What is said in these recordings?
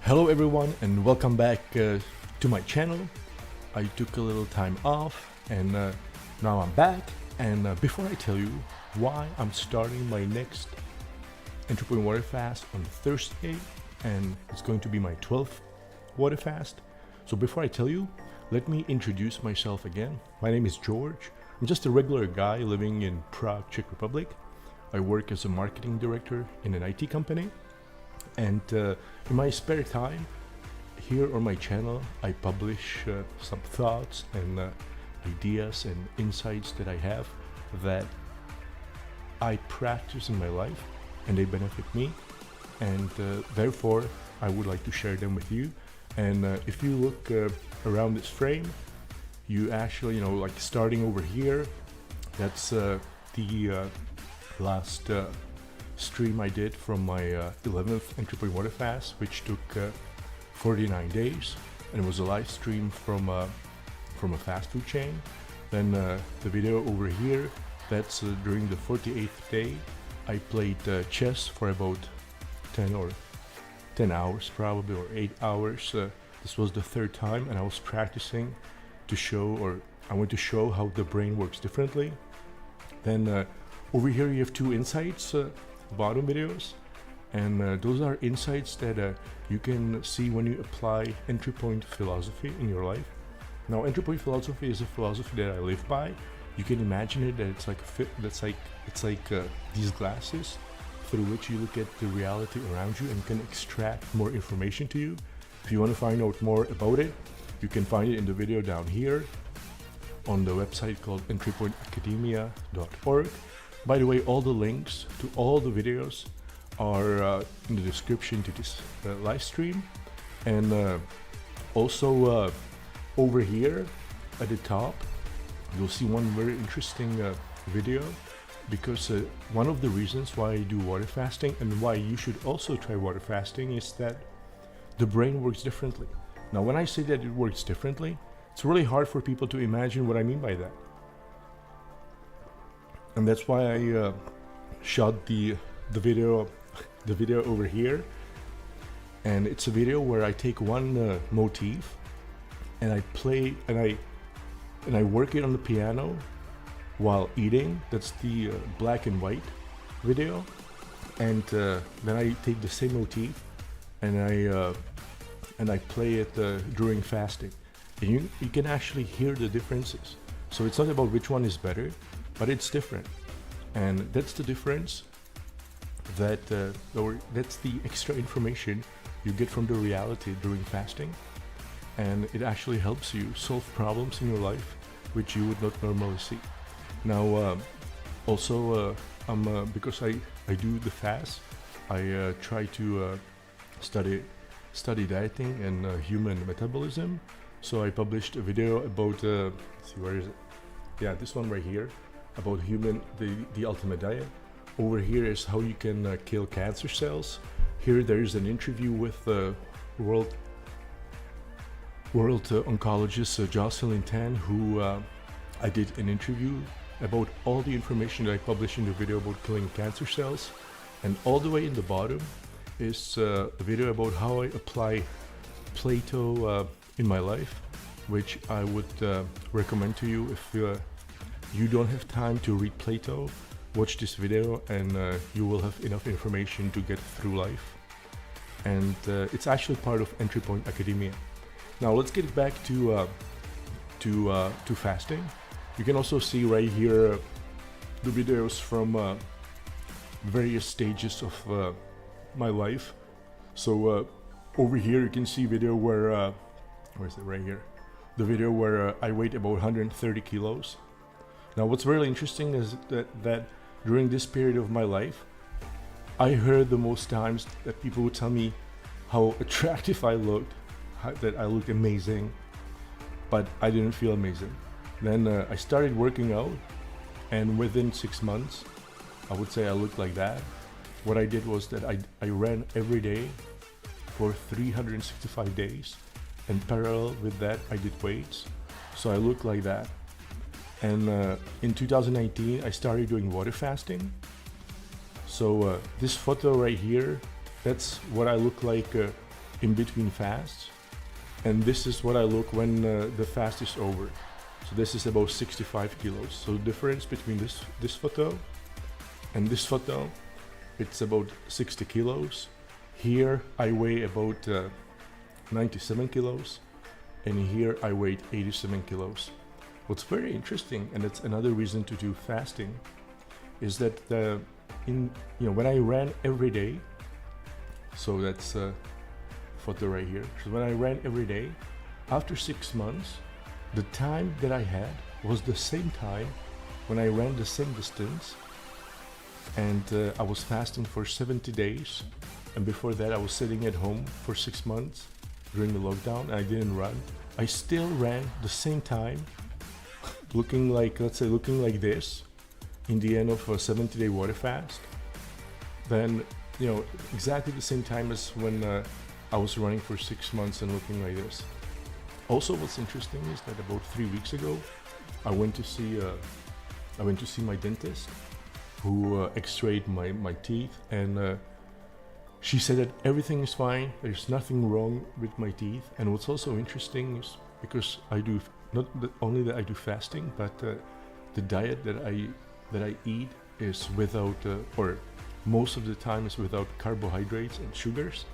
Hello everyone and welcome back to my channel. I took a little time off and now I'm back, and before I tell you why I'm starting my next Entrypoint Waterfast on Thursday, and it's going to be my 12th Waterfast. So before I tell you, let me introduce myself again. My name is George. I'm just a regular guy living in Prague, Czech Republic. I work as a marketing director in an IT company. And in my spare time, here on my channel, I publish some thoughts and ideas and insights that I have that I practice in my life, and they benefit me. And therefore, I would like to share them with you. And if you look around this frame, you actually, like starting over here, that's the last stream I did from my 11th Entrypoint Waterfast, which took 49 days, and it was a live stream from a fast food chain. Then the video over here, that's during the 48th day. I played chess for about 10 hours probably, or 8 hours. This was the third time, and I was practicing to show, or I want to show how the brain works differently. Then over here you have two insights, bottom videos, and those are insights that you can see when you apply entry point philosophy in your life. Now, entry point philosophy is a philosophy that I live by. You can imagine it that it's like these glasses through which you look at the reality around you and can extract more information to you. If you want to find out more about it, you can find it in the video down here on the website called ENTRYPOINTacademia.org. By the way, all the links to all the videos are in the description to this live stream. And also over here at the top, you'll see one very interesting video, because one of the reasons why I do water fasting and why you should also try water fasting is that the brain works differently. Now, when I say that it works differently, it's really hard for people to imagine what I mean by that. And that's why I shot the video over here. And it's a video where I take one motif and I play and I work it on the piano while eating. That's the black and white video. And then I take the same motif and I play it during fasting. And you can actually hear the differences. So it's not about which one is better, but it's different. And that's the difference, or that's the extra information you get from the reality during fasting. And it actually helps you solve problems in your life which you would not normally see. Now, also, because I do the fast, I try to study dieting and human metabolism. So I published a video about, let's see, where is it? Yeah, this one right here, about the ultimate diet. Over here is how you can kill cancer cells. Here there is an interview with world oncologist Jocelyn Tan, who I did an interview about all the information that I published in the video about killing cancer cells. And all the way in the bottom is a video about how I apply Plato in my life, which I would recommend to you. If you don't have time to read Plato, watch this video and you will have enough information to get through life. And it's actually part of Entrypoint Academia. Now let's get back to fasting. You can also see right here the videos from various stages of my life. So over here you can see video where is it? Right here, the video where I weighed about 130 kilos. Now what's really interesting is that during this period of my life, I heard the most times that people would tell me how attractive I looked, that I looked amazing, but I didn't feel amazing. Then I started working out, and within 6 months, I would say I looked like that. What I did was that I ran every day for 365 days, and parallel with that, I did weights. So I looked like that. And in 2019, I started doing water fasting. So this photo right here, that's what I look like in between fasts, and this is what I look when the fast is over. So this is about 65 kilos. So the difference between this photo and this photo, it's about 60 kilos. Here I weigh about 97 kilos, and here I weighed 87 kilos. What's very interesting, and it's another reason to do fasting, is that when I ran every day, so that's photo right here. So when I ran every day, after 6 months, the time that I had was the same time when I ran the same distance, and I was fasting for 70 days. And before that, I was sitting at home for 6 months during the lockdown, and I didn't run. I still ran the same time, looking like this, in the end of a 70-day water fast. Then, exactly the same time as when I was running for 6 months and looking like this. Also, what's interesting is that about 3 weeks ago, I went to see my dentist, who x-rayed my teeth, and she said that everything is fine. There's nothing wrong with my teeth. And what's also interesting is because I do not only that I do fasting, but the diet that I eat is without, or most of the time is without carbohydrates and sugars.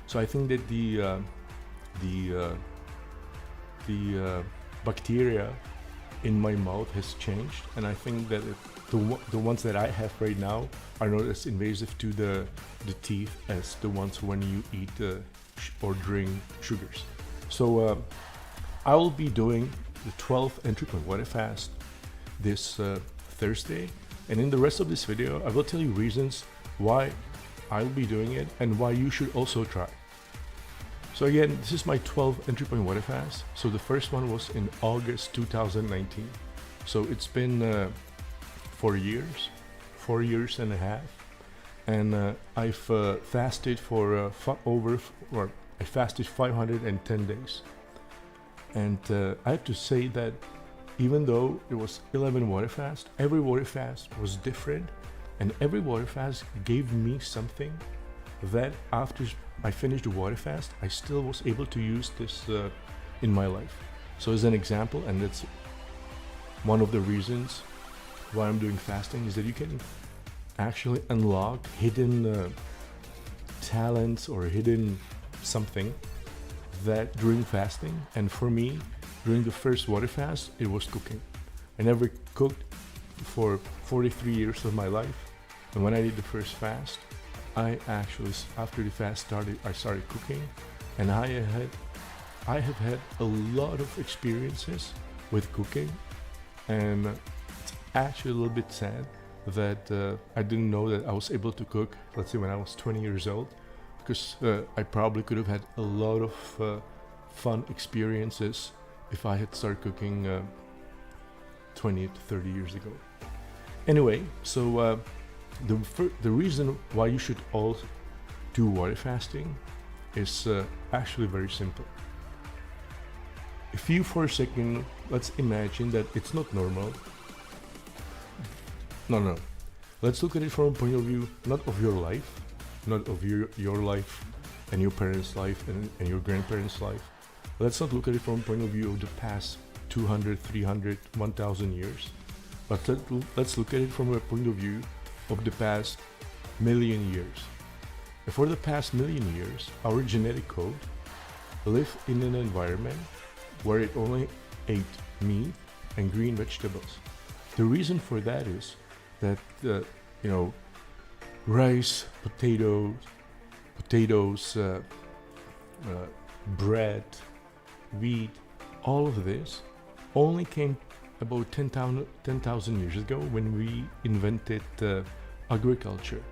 So I think that the bacteria in my mouth has changed, and I think that the ones that I have right now are not as invasive to the teeth as the ones when you eat or drink sugars. So I will be doing the 12th Entrypoint Waterfast this Thursday, and in the rest of this video I will tell you reasons why I'll be doing it and why you should also try. So again, this is my 12th Entrypoint Waterfast. So the first one was in August 2019. So it's been 4 years, 4 years and a half, and I've fasted for I fasted 510 days. And I have to say that even though it was 11 water fast, every water fast was different, and every water fast gave me something that after I finished the water fast, I still was able to use this in my life. So as an example, and that's one of the reasons why I'm doing fasting, is that you can actually unlock hidden talents or hidden something that during fasting. And for me, during the first water fast, it was cooking. I never cooked for 43 years of my life, and when I did the first fast, I actually, after the fast started, I started cooking, and I have had a lot of experiences with cooking, and it's actually a little bit sad that I didn't know that I was able to cook, let's say when I was 20 years old, because I probably could have had a lot of fun experiences if I had started cooking 20 to 30 years ago. Anyway, so the reason why you should all do water fasting is actually very simple. If you for a second, let's imagine that it's not normal. No. Let's look at it from a point of view, not of your life, not of your life and your parents' life and your grandparents' life. Let's not look at it from a point of view of the past 200, 300, 1,000 years. But let's look at it from a point of view of the past million years. And for the past million years, our genetic code lived in an environment where it only ate meat and green vegetables. The reason for that is that rice, potatoes, bread, wheat, all of this only came about 10,000 years ago when we invented agriculture.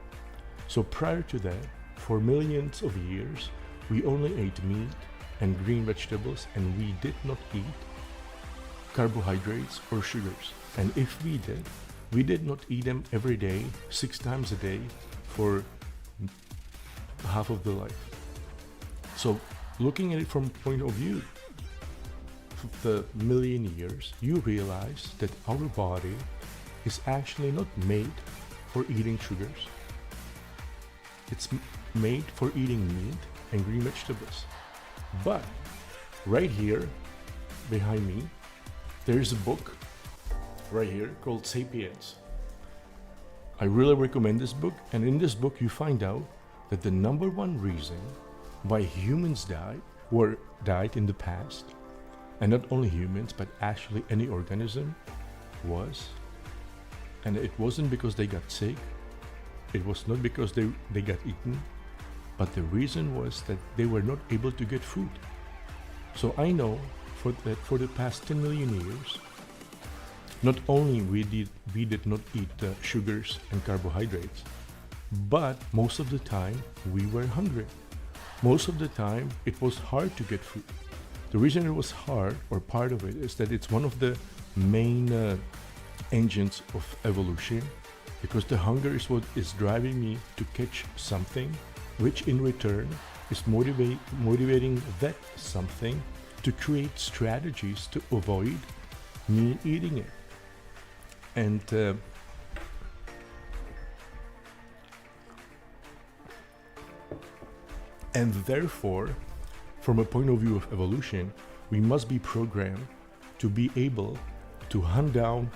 So prior to that, for millions of years, we only ate meat and green vegetables, and we did not eat carbohydrates or sugars. And if we did not eat them every day, 6 times a day, for half of the life. So looking at it from point of view of the million years, you realize that our body is actually not made for eating sugars. It's made for eating meat and green vegetables. But right here behind me, there's a book right here called Sapiens. I really recommend this book, and in this book you find out that the number one reason why humans died in the past, and not only humans but actually any organism, was, and it wasn't because they got sick, it was not because they got eaten, but the reason was that they were not able to get food. So I know for the past 10 million years, not only we did not eat sugars and carbohydrates, but most of the time we were hungry. Most of the time it was hard to get food. The reason it was hard, or part of it, is that it's one of the main engines of evolution, because the hunger is what is driving me to catch something, which in return is motivating that something to create strategies to avoid me eating it. And therefore, from a point of view of evolution, we must be programmed to be able to hunt down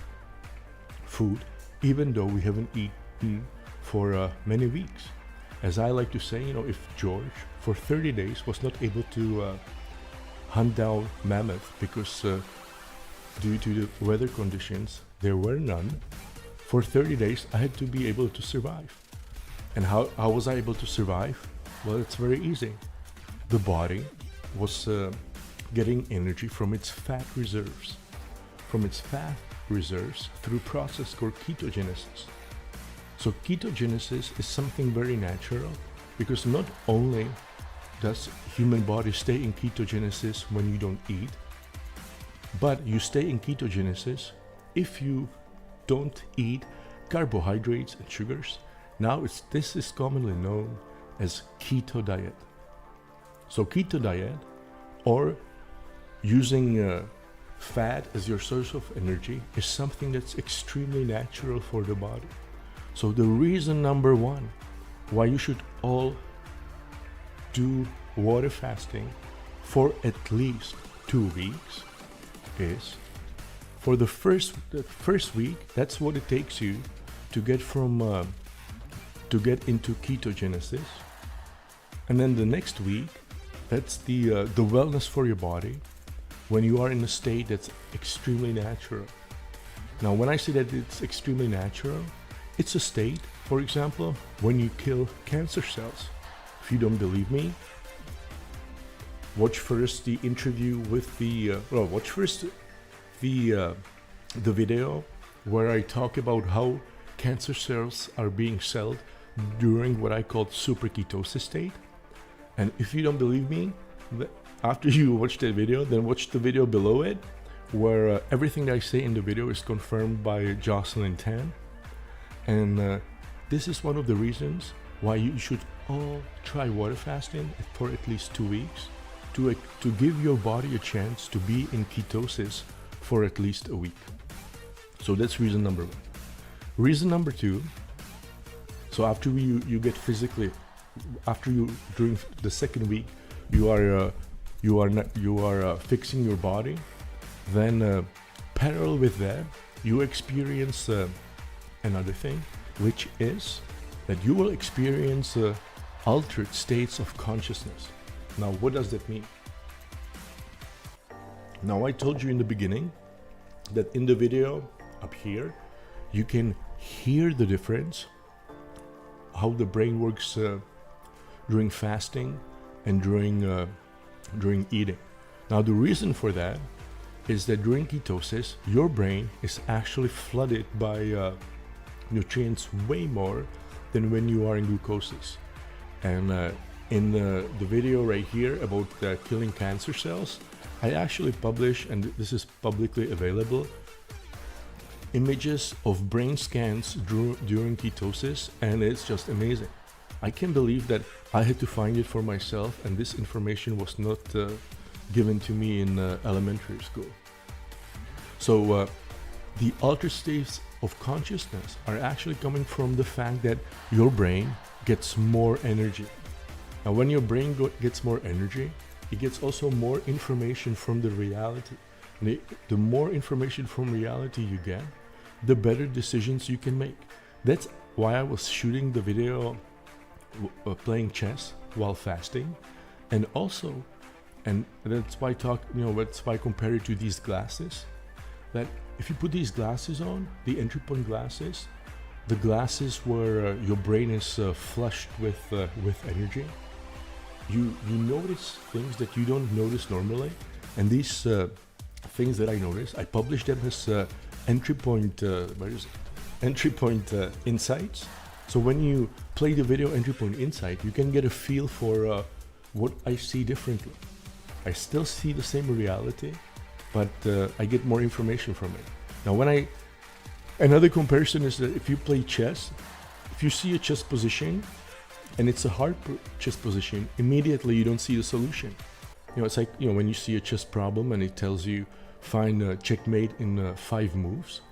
food, even though we haven't eaten for many weeks. As I like to say, if George for 30 days was not able to hunt down mammoth because due to the weather conditions there were none, for 30 days I had to be able to survive. And how was I able to survive? Well, it's very easy. The body was getting energy from its fat reserves. Through a process called ketogenesis. So ketogenesis is something very natural, because not only does human body stay in ketogenesis when you don't eat, but you stay in ketogenesis if you don't eat carbohydrates and sugars. Now this is commonly known as keto diet. So keto diet, or using fat as your source of energy, is something that's extremely natural for the body. So the reason number one why you should all do water fasting for at least 2 weeks is, for the first week, that's what it takes you to get into ketogenesis, and then the next week, that's the wellness for your body, when you are in a state that's extremely natural. Now, when I say that it's extremely natural, it's a state, for example, when you kill cancer cells. If you don't believe me, watch first the interview with watch first the video where I talk about how cancer cells are being celled during what I call super ketosis state. And if you don't believe me, after you watch that video, then watch the video below it, where everything that I say in the video is confirmed by Jocelyn Tan. And this is one of the reasons why you should all try water fasting for at least 2 weeks, to give your body a chance to be in ketosis for at least a week. So that's reason number one. Reason number two, so after you get physically, during the second week, you are fixing your body, then parallel with that, you experience another thing, which is that you will experience altered states of consciousness. Now, what does that mean? Now, I told you in the beginning that in the video up here, you can hear the difference, how the brain works during fasting and during eating. Now, the reason for that is that during ketosis, your brain is actually flooded by nutrients way more than when you are in glucosis. And in the video right here about killing cancer cells, I actually publish, and this is publicly available, images of brain scans during ketosis, and it's just amazing. I can't believe that I had to find it for myself, and this information was not given to me in elementary school. So the altered states of consciousness are actually coming from the fact that your brain gets more energy. Now, when your brain gets more energy, it gets also more information from the reality. And the more information from reality you get, the better decisions you can make. That's why I was shooting the video playing chess while fasting. And also, and that's why that's why I compare it to these glasses, that if you put these glasses on, the entry point glasses, the glasses where your brain is flushed with energy, you notice things that you don't notice normally. And these things that I notice, I publish them as entry point insights. So when you play the video entry point insight, you can get a feel for what I see differently. I still see the same reality, but I get more information from it. Now, another comparison is that if you play chess, if you see a chess position and it's a hard chess position, immediately you don't see the solution. It's like, when you see a chess problem and it tells you find a checkmate in 5 moves.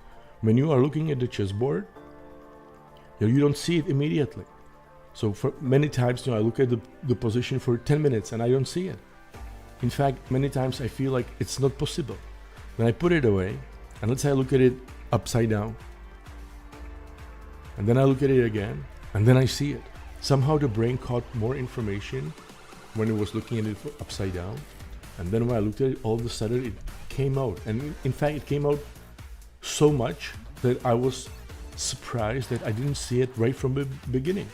When you are looking at the chessboard, you don't see it immediately. So for many times, I look at the position for 10 minutes and I don't see it. In fact, many times I feel like it's not possible. Then I put it away, and let's say I look at it upside down. And then I look at it again, and then I see it. Somehow the brain caught more information when it was looking at it upside down. And then when I looked at it, all of a sudden it came out. And in fact, it came out so much that I was surprised that I didn't see it right from the beginning.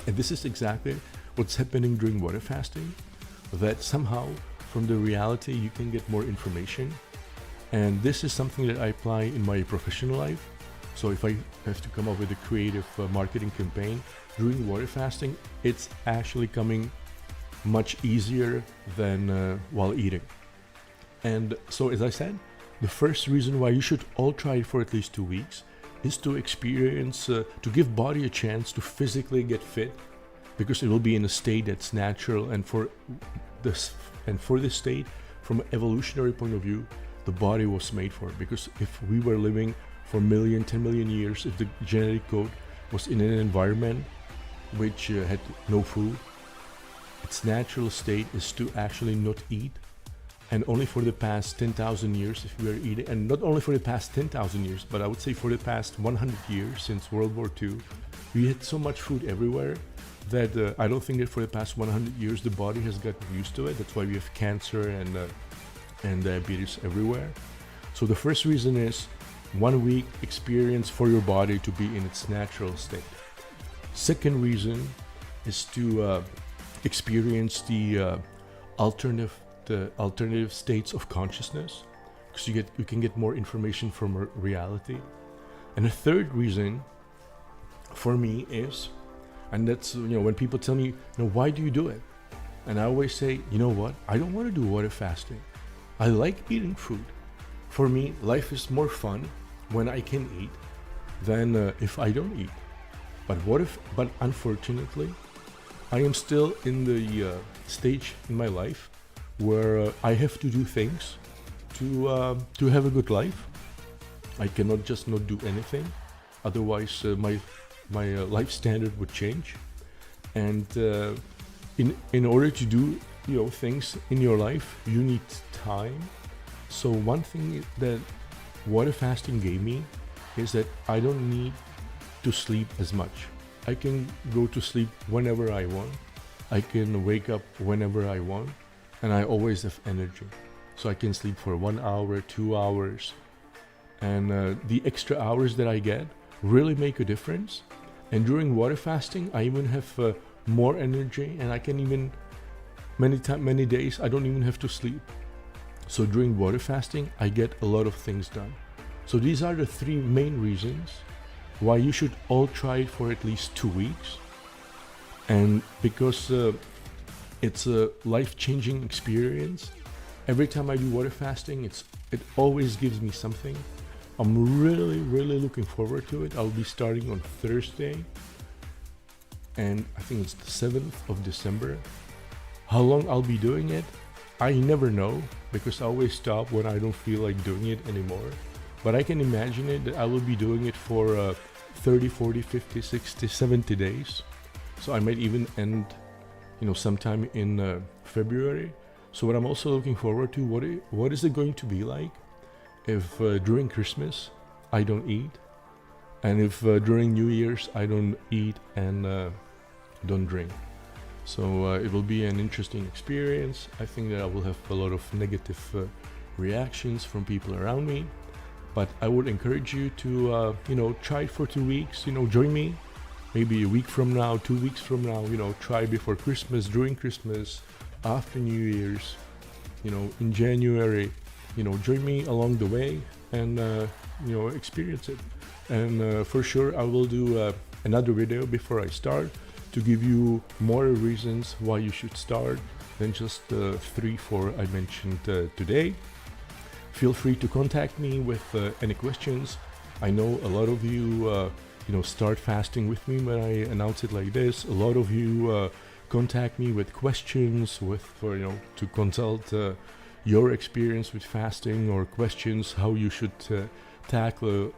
And this is exactly what's happening during water fasting, that somehow from the reality you can get more information. And this is something that I apply in my professional life. So if I have to come up with a creative marketing campaign during water fasting, it's actually coming much easier than while eating. And so, as I said, the first reason why you should all try it for at least 2 weeks is to experience, to give body a chance to physically get fit, because it will be in a state that's natural. And for this state, from an evolutionary point of view, the body was made for it. Because if we were living for 10 million years, if the genetic code was in an environment which had no food, its natural state is to actually not eat. And only for the past 10,000 years, if we are eating, and not only for the past 10,000 years, but I would say for the past 100 years, since World War II, we had so much food everywhere that I don't think that for the past 100 years the body has gotten used to it. That's why we have cancer and diabetes everywhere. So the first reason is 1 week experience for your body to be in its natural state. Second reason is to experience the alternative states of consciousness, because you can get more information from reality. And the third reason for me is, and that's when people tell me, why do you do it? And I always say, what? I don't want to do water fasting. I like eating food. For me, life is more fun when I can eat than if I don't eat. But unfortunately, I am still in the stage in my life where I have to do things to have a good life. I cannot just not do anything, otherwise my life standard would change. And in order to do things in your life, you need time. So one thing that water fasting gave me is that I don't need to sleep as much. I can go to sleep whenever I want. I can wake up whenever I want, and I always have energy. So I can sleep for 1 hour, 2 hours, and the extra hours that I get really make a difference. And during water fasting, I even have more energy, and I can even many days I don't even have to sleep. So during water fasting, I get a lot of things done. So these are the 3 main reasons why you should all try it for at least 2 weeks. And because it's a life-changing experience. Every time I do water fasting, it always gives me something. I'm really looking forward to it. I'll be starting on Thursday, and I think it's the 7th of December. How long I'll be doing it, I never know, because I always stop when I don't feel like doing it anymore. But I can imagine it that I will be doing it for 30, 40, 50, 60, 70 days. So I might even end sometime in February. So what I'm also looking forward to, what is it going to be like if during Christmas I don't eat, and if during New Year's I don't eat and don't drink. So it will be an interesting experience. I think that I will have a lot of negative reactions from people around me, but I would encourage you to try it for 2 weeks. Join me maybe a week from now, 2 weeks from now. Try before Christmas, during Christmas, after New Year's, in January. Join me along the way and experience it. And for sure I will do another video before I start to give you more reasons why you should start than just 3-4 I mentioned today. Feel free to contact me with any questions. I know a lot of you start fasting with me when I announce it like this. A lot of you contact me with questions, to consult your experience with fasting, or questions how you should tackle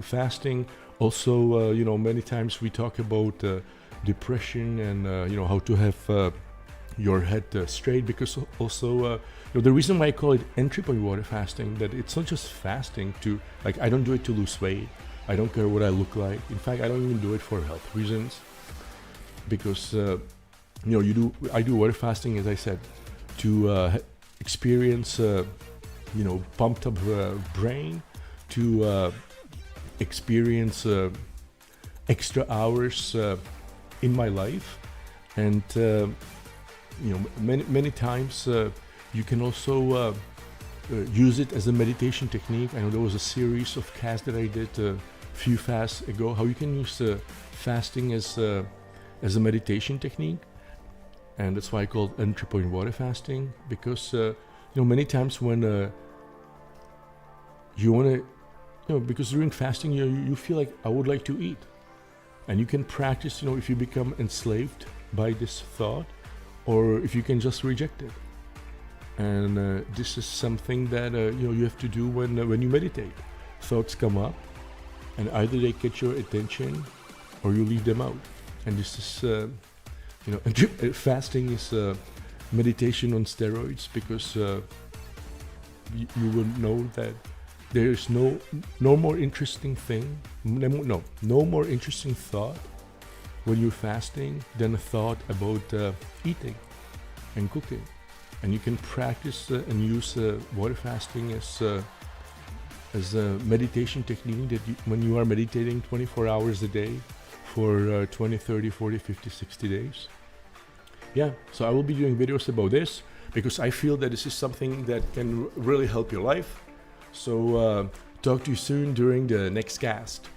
fasting. Also, many times we talk about depression and how to have your head straight, because also the reason why I call it entry point water fasting, that it's not just fasting to, like, I don't do it to lose weight. I don't care what I look like. In fact, I don't even do it for health reasons, because I do water fasting, as I said, to experience pumped up brain, to experience extra hours in my life. And many times you can also use it as a meditation technique. I know there was a series of casts that I did a few fasts ago, how you can use fasting as a meditation technique. And that's why I call it entry point water fasting, because many times when you want to, because during fasting you feel like, I would like to eat, and you can practice, if you become enslaved by this thought, or if you can just reject it. And this is something that you have to do when you meditate. Thoughts come up, and either they get your attention or you leave them out. And this is fasting is meditation on steroids, because you will know that there is no more interesting thing, no more interesting thought when you're fasting than a thought about eating and cooking. And you can practice and use water fasting as a meditation technique, that when you are meditating 24 hours a day for 20, 30, 40, 50, 60 days. Yeah, so I will be doing videos about this, because I feel that this is something that can really help your life. So talk to you soon during the next cast.